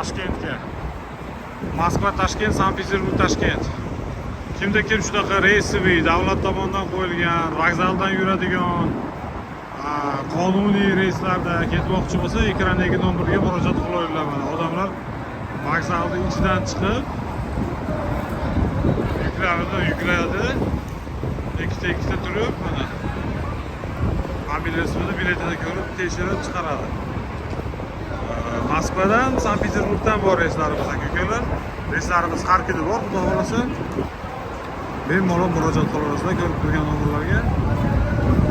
Toshkentga. Moskva Toshkent, Sankt-Peterburg Toshkent. Kimda kim shunaqa reysiviy davlat tomonidan qo'yilgan, vokzaldan yuradigan qonuniy reyslarda ketmoqchi bo'lsa, ekrandagi nomerga murojaat qilaverlar. Mana odamlar vokzalning ichidan chiqib yuklaydi. Ikkita turib, mana familiyasini, biletini ko'rib, tekshirib chiqaradi. Moskvadan, Sankt-Peterburgdan bor reyslarimiz aka-ukalar. Reyslarimiz har kuni bor, xudo xolasa. Bemalol murojaat qilaverasizlar, ko'rib turgan nomerlarga.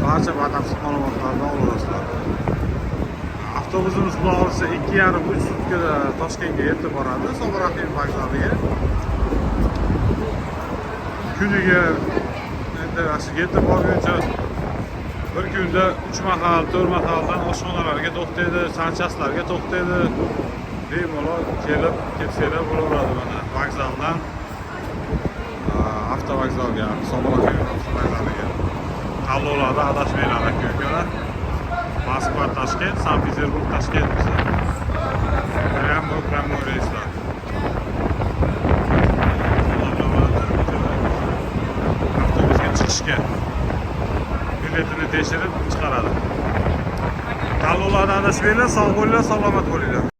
Barcha batafsil ma'lumotlarni olasizlar. Avtobusimiz xudo xolasa 2,5-3 sutkada Toshkentga yetib boradi, So'g'raqin vokzaliga. Kuniga endi yetib borguncha bir kunda 3 mahal, 4 mahaldan oshxonalarga to'xtaydi, sanchaslarga to'xtaydi. Bemalol kelib ketsanglar bo'laveradi. Mana vokzaldan avtovokzalga, So'g'raqin vokzaliga. Tanlovlarda adashmanglar aka-ukalar. Moskva Toshkent, Sankt-Peterburg Toshkent bizda. Prямой reyslar. Avtobusga chiqishga biletini tekshirib chiqaradi. Tanlovlarda adashmanglar, sog' bo'linglar, salomat bo'linglar.